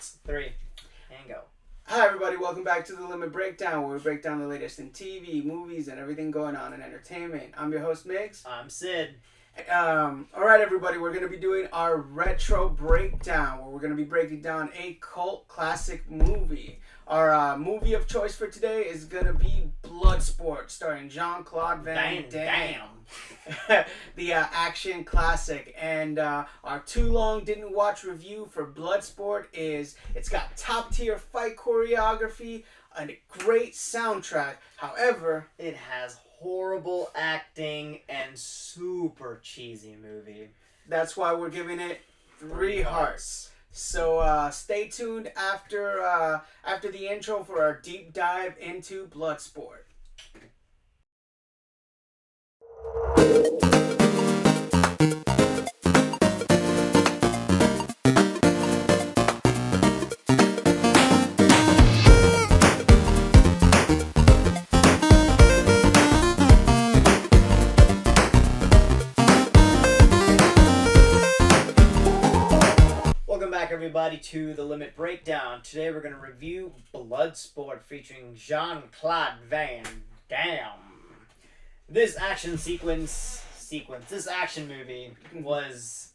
counts. 3 and go. Hi everybody, welcome back to The Limit Breakdown, where we break down the latest in TV, movies, and everything going on in entertainment. I'm your host, Migs. I'm Sid. Alright everybody, we're going to be doing our retro breakdown, where we're going to be breaking down a cult classic movie. Our movie of choice for today is going to be Bloodsport, starring Jean-Claude Van Dam. The action classic. And our too long didn't watch review for Bloodsport is it's got top tier fight choreography and a great soundtrack. However, it has horrible acting and super cheesy movie. That's why we're giving it 3 hearts. So stay tuned after the intro for our deep dive into Bloodsport. Everybody to The Limit Breakdown. Today we're going to review Bloodsport featuring Jean-Claude Van Dam. This action this action movie was,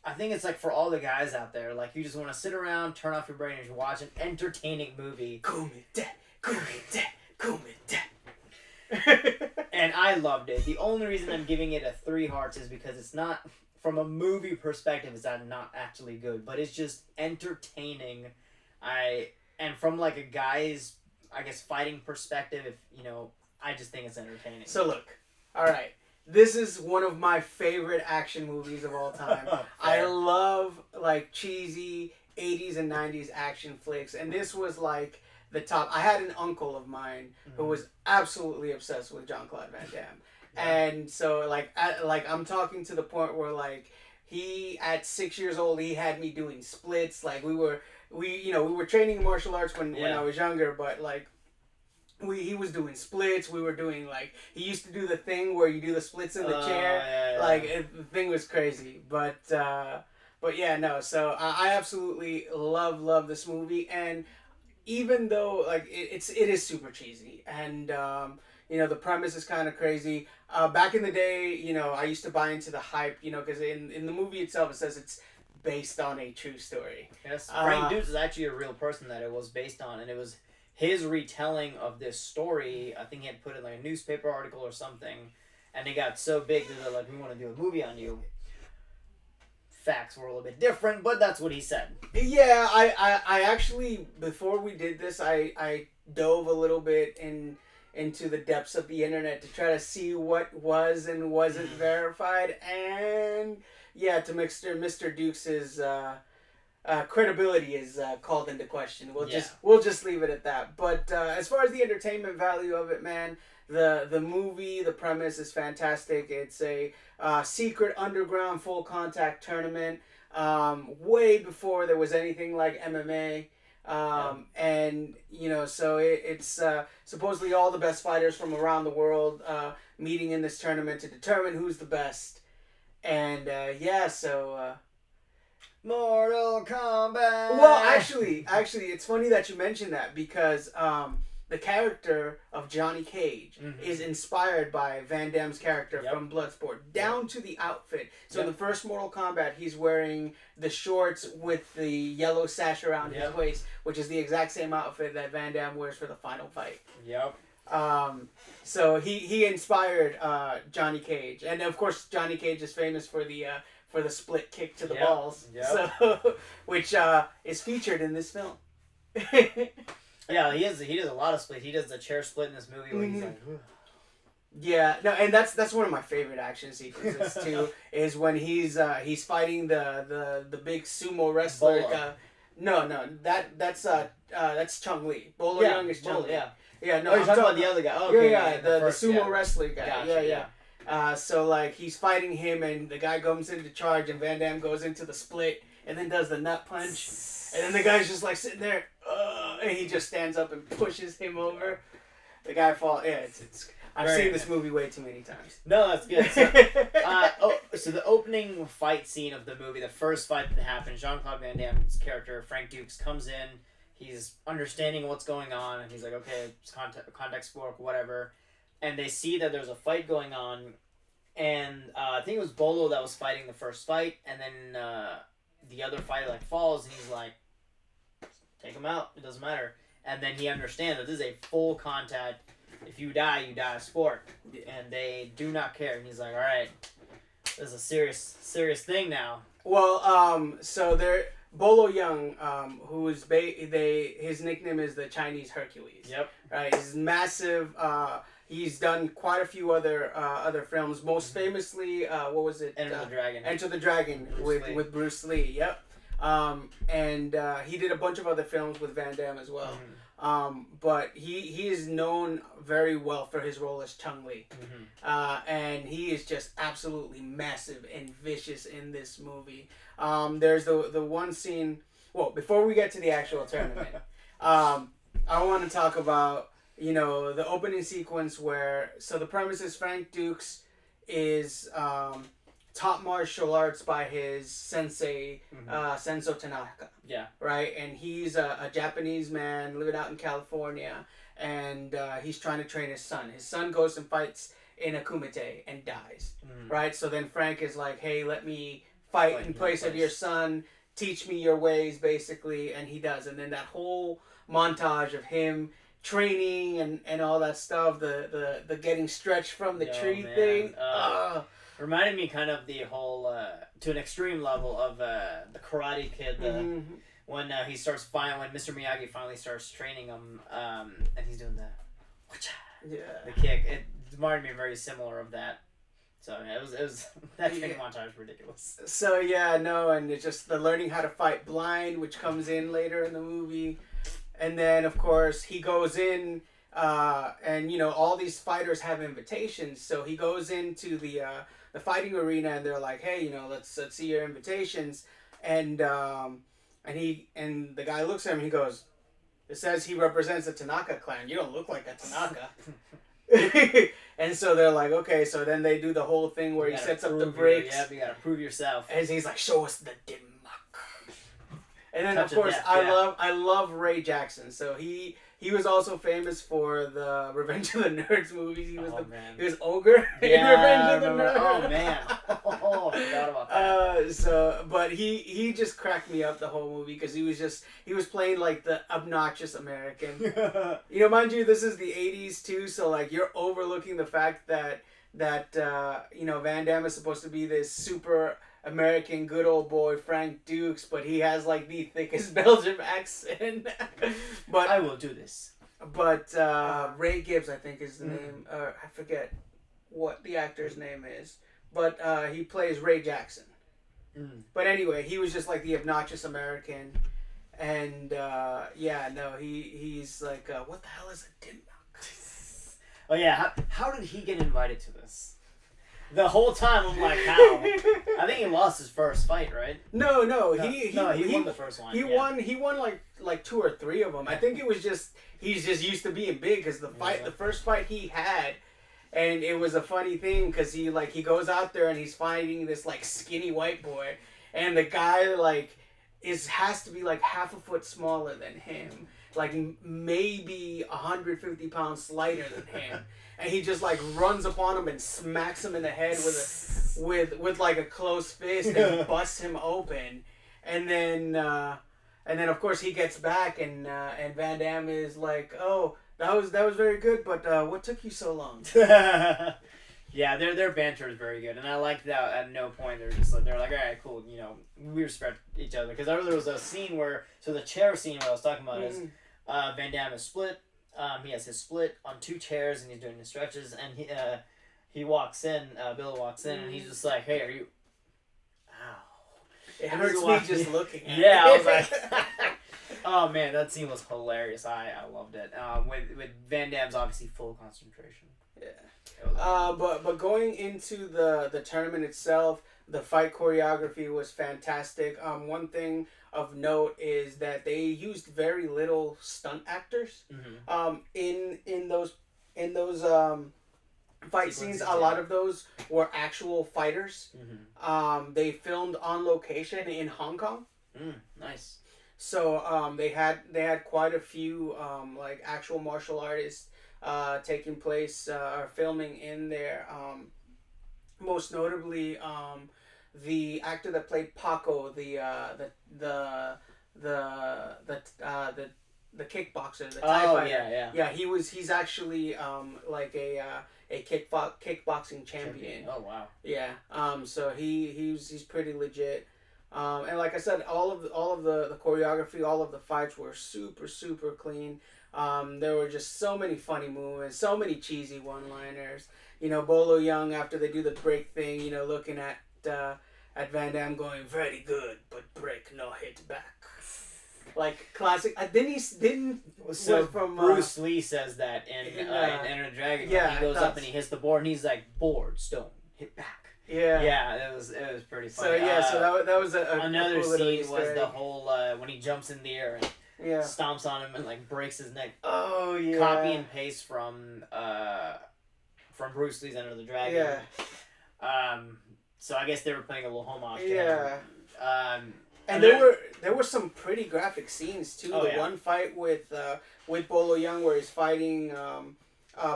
I think it's like for all the guys out there, like you just want to sit around, turn off your brain and watch an entertaining movie. And I loved it. The only reason I'm giving it a 3 hearts is because it's not... From a movie perspective, it's not actually good, but it's just entertaining. And from like a guy's, I guess, fighting perspective, I just think it's entertaining. So look, all right, this is one of my favorite action movies of all time. I love like cheesy 80s and 90s action flicks, and this was like the top. I had an uncle of mine who was absolutely obsessed with Jean-Claude Van Dam. And so, I'm talking to the point where, like, he, at 6 years old, he had me doing splits. Like, we were training martial arts when I was younger, but, like, he was doing splits. We were doing, like, he used to do the thing where you do the splits in the chair. Yeah. Like, the thing was crazy. But yeah, no. So, I absolutely love this movie. And even though, like, it is super cheesy. And, the premise is kind of crazy. Back in the day, I used to buy into the hype, because in the movie itself, it says it's based on a true story. Yes, Frank Dukes is actually a real person that it was based on, and it was his retelling of this story. I think he had put in like a newspaper article or something, and it got so big that they're like, we want to do a movie on you. Facts were a little bit different, but that's what he said. Yeah, I actually, before we did this, I dove a little bit into the depths of the internet to try to see what was and wasn't verified, and yeah, to Mr. Dukes' credibility is called into question. We'll just leave it at that. But as far as the entertainment value of it, man, the movie, the premise is fantastic. It's a secret underground full contact tournament, way before there was anything like MMA. And so it's supposedly all the best fighters from around the world meeting in this tournament to determine who's the best. And Mortal Kombat. Well, actually, it's funny that you mentioned that because the character of Johnny Cage is inspired by Van Damme's character from Bloodsport, down to the outfit. So in the first Mortal Kombat, he's wearing the shorts with the yellow sash around his waist, which is the exact same outfit that Van Damme wears for the final fight. Yep. So he inspired Johnny Cage, and of course Johnny Cage is famous for the split kick to the balls, so which is featured in this film. Yeah, he does a lot of splits. He does the chair split in this movie where he's like... Yeah, no, and that's one of my favorite action sequences too. Is when he's fighting the big sumo wrestler. That's Chung Li. Bolo Young is Chung Li. Yeah, no, you're talking about the other guy. Oh, okay, yeah, the sumo wrestler guy. Gotcha, yeah. So like he's fighting him, and the guy comes into charge, and Van Damme goes into the split, and then does the nut punch, and then the guy's just like sitting there, and he just stands up and pushes him over. The guy falls. Yeah, it's I've seen this movie way too many times. No, that's good. So the opening fight scene of the movie, the first fight that happened, Jean-Claude Van Damme's character, Frank Dukes, comes in. He's understanding what's going on, and he's like, okay, it's contact sport, whatever. And they see that there's a fight going on, and I think it was Bolo that was fighting the first fight, and then the other fighter like falls, and he's like, take him out, it doesn't matter. And then he understands that this is a full contact. If you die sport. And they do not care. And he's like, all right, this is a serious thing now. Well, so there, Bolo Young, who is his nickname is the Chinese Hercules. Yep. Right. He's massive. He's done quite a few other films. Most famously, what was it? Enter the Dragon. Enter the Dragon with Bruce Lee. Yep. And he did a bunch of other films with Van Damme as well. Mm-hmm. But he is known very well for his role as Chung Li. Mm-hmm. And he is just absolutely massive and vicious in this movie. There's the one scene. Well, before we get to the actual tournament, I want to talk about the opening sequence where the premise is Frank Dukes is taught martial arts by his sensei, Senso Tanaka. Yeah. Right? And he's a Japanese man living out in California, and he's trying to train his son. His son goes and fights in a kumite and dies. Right? So then Frank is like, hey, let me fight in place of your son. Teach me your ways, basically. And he does. And then that whole montage of him training and all that stuff, the getting stretched from the tree thing. Reminded me kind of the whole, to an extreme level of the Karate Kid, when he starts when Mr. Miyagi finally starts training him, and he's doing the kick. It reminded me very similar of that. So yeah, it was that training montage was ridiculous. So yeah, no, and it's just the learning how to fight blind, which comes in later in the movie, and then of course he goes in. And all these fighters have invitations, so he goes into the fighting arena, and they're like, "Hey, let's see your invitations." And the guy looks at him, and he goes, "It says he represents the Tanaka clan. You don't look like a Tanaka." And so they're like, "Okay." So then they do the whole thing where he sets up the brakes. You gotta prove yourself. And he's like, "Show us the Dimmak." And then of course I love Ray Jackson. So he was also famous for the Revenge of the Nerds movies. He was Ogre in Revenge of the Nerds. Oh man! Oh, I forgot about that. But he just cracked me up the whole movie because he was playing like the obnoxious American. Mind you, this is the '80s too, so like you're overlooking the fact that Van Damme is supposed to be this super American good old boy Frank Dukes, but he has like the thickest Belgian accent. But I will do this. But Ray Gibbs, I think, is the name. I forget what the actor's name is, but he plays Ray Jackson. But anyway, he was just like the obnoxious American, and he's like, what the hell is a Dimmak? Oh yeah, how did he get invited to this? The whole time I'm like, how? I think he lost his first fight, right? No, he won the first one. He won like 2 or 3 of them. I think it was just he's just used to being big because the first fight he had, and it was a funny thing because he goes out there and he's fighting this like skinny white boy, and the guy has to be like half a foot smaller than him, like maybe 150 pounds lighter than him. And he just like runs upon him and smacks him in the head with like a closed fist and busts him open, and then of course he gets back and Van Damme is like, oh, that was very good, but what took you so long? Yeah, their banter is very good, and I like that. At no point they're like, all right, cool, we respect each other, because there was a scene where the chair scene what I was talking about is Van Damme is split. He has his split on 2 chairs, and he's doing his stretches, and he walks in, Bill walks in, and he's just like, hey, are you... Ow. It hurts me just looking at it. Yeah, I was like... Oh, man, that scene was hilarious. I loved it. With Van Damme's obviously full concentration. Yeah. But going into the tournament itself, the fight choreography was fantastic. One thing of note is that they used very little stunt actors in those fight scenes. A lot of those were actual fighters. They filmed on location in Hong Kong. Nice. So they had quite a few like actual martial artists taking place or filming in there. Most notably, the actor that played Paco, the kickboxer, the Thai fighter. Yeah. He's actually like a kickboxing champion. Oh wow. Yeah. So he's pretty legit. And like I said, all of the choreography, all of the fights were super clean. There were just so many funny movements, so many cheesy one-liners. You know, Bolo Young, after they do the break thing, you know, looking at Van Damme going, very good, but break no hit back. Like classic. Didn't so from Bruce Lee says that in Enter the Dragon. Yeah, he goes up and he hits the board and he's like, boards don't hit back. Yeah. Yeah, it was pretty funny. So yeah, so that was another cool scene was the whole when he jumps in the air and stomps on him and like breaks his neck. Oh yeah. Copy and paste from Bruce Lee's Enter the Dragon. Yeah. So I guess they were playing a little homage to him. And there were some pretty graphic scenes too. Oh, the one fight with Bolo Young where he's fighting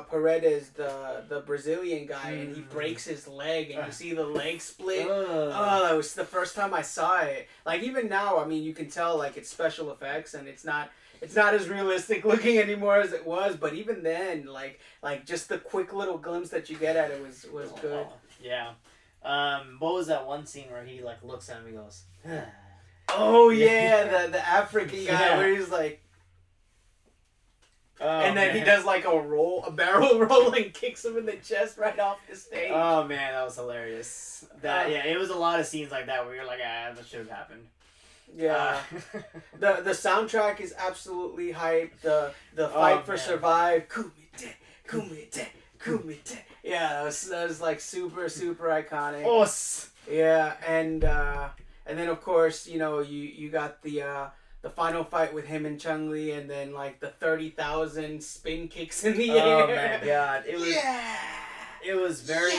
Paredes, the Brazilian guy, and he breaks his leg, and you see the leg split. Oh, that was the first time I saw it. Like even now, I mean, you can tell like it's special effects, and it's not as realistic looking anymore as it was. But even then, like just the quick little glimpse that you get at it was good. Yeah. What was that one scene where he like looks at him and goes, oh yeah, the African guy where he's like, and then he does like a barrel roll and kicks him in the chest right off the stage. Oh man, that was hilarious. It was a lot of scenes like that where you're like, that should have happened. Yeah, the soundtrack is absolutely hype. The fight for Survive, Kumite, Kumite, Kumite. Yeah, that was like super iconic. Os. Yeah, and then of course you got the final fight with him and Chun-Li, and then like the 30,000 spin kicks in the air. Oh my god, it was it was very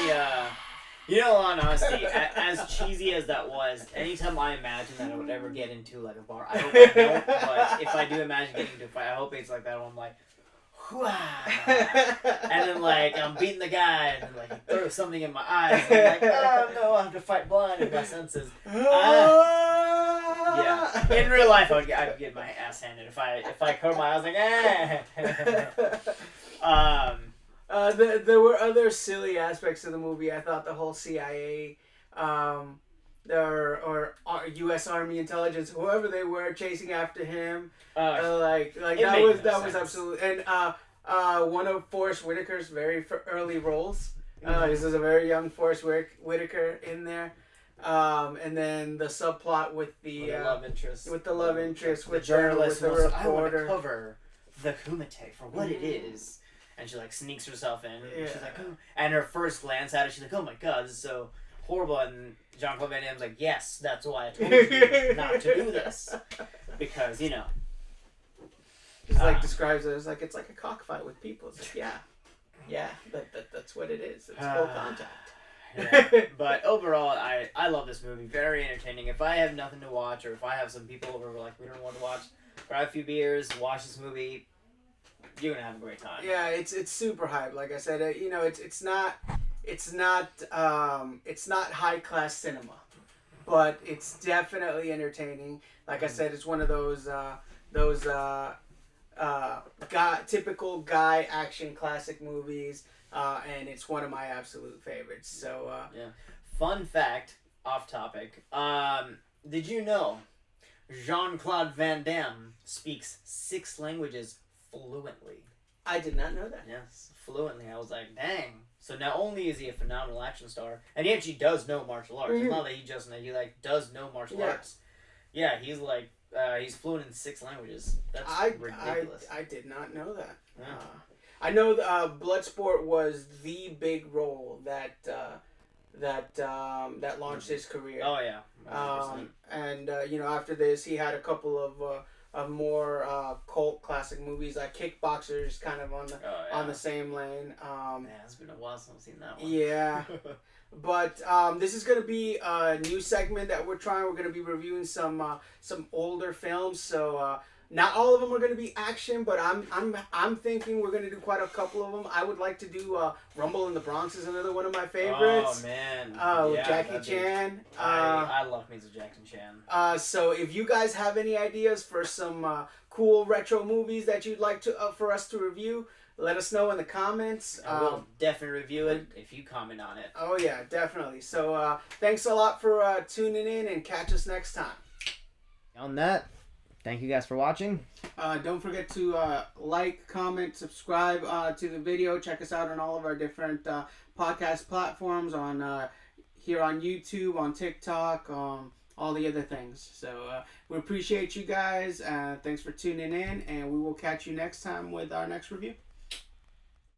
on honesty, as cheesy as that was, anytime I imagine that I would ever get into like a bar, I hope I don't, but if I do imagine getting into a fight, I hope it's like that where I'm like, and then like I'm beating the guy and then like he throws something in my eyes and I'm like, oh no, I have to fight blind in my senses. Yeah, in real life I'd get my ass handed if I covered my eyes like there were other silly aspects of the movie. I thought the whole CIA or U.S. Army intelligence, whoever they were, chasing after him. That was absolutely, and one of Forrest Whitaker's very early roles. This is a very young Forrest Whitaker in there. And then the subplot with the love interest, with the journalist, with the reporter. I want to cover the Kumite for what it is. And she like sneaks herself in. And she's like, oh. And her first glance at it, she's like, oh my god, this is so horrible. And Jean-Claude Van Damme's like, yes, that's why I told you not to do this. Because, Just like describes it as like, it's like a cockfight with people. It's like, yeah, that's what it is. It's full contact. Yeah. But overall, I love this movie. Very entertaining. If I have nothing to watch, or if I have some people over like we don't want to watch, grab a few beers, watch this movie. You're gonna have a great time. Yeah, it's super hype. Like I said, it's not high class cinema, but it's definitely entertaining. Like I said, it's one of those typical guy action classic movies, and it's one of my absolute favorites. So Fun fact, off topic. Did you know Jean-Claude Van Damme speaks 6 languages fluently? I did not know that. Yes, fluently. I was like, dang. So not only is he a phenomenal action star, and he actually does know martial arts. It's not that he does know martial arts. Yeah, he's like he's fluent in 6 languages. That's ridiculous. I did not know that. Yeah. I know Bloodsport was the big role that launched his career. Oh yeah. 100%. And after this, he had a couple of more cult classics. classic movies. Like Kickboxers, kind of on the same lane. Man, it's been a while since I've seen that one. Yeah. But this is gonna be a new segment that we're trying. We're gonna be reviewing some older films. So not all of them are gonna be action, but I'm thinking we're gonna do quite a couple of them. I would like to do Rumble in the Bronx is another one of my favorites. Oh man, with Jackie Chan. I love me some Jackie Chan. So if you guys have any ideas for some cool retro movies that you'd like to for us to review, let us know in the comments. We'll definitely review it if you comment on it. Oh yeah, definitely. So thanks a lot for tuning in, and catch us next time. On that, thank you guys for watching. Don't forget to like, comment, subscribe to the video. Check us out on all of our different podcast platforms, on here on YouTube, on TikTok, all the other things. So we appreciate you guys. Thanks for tuning in, and we will catch you next time with our next review.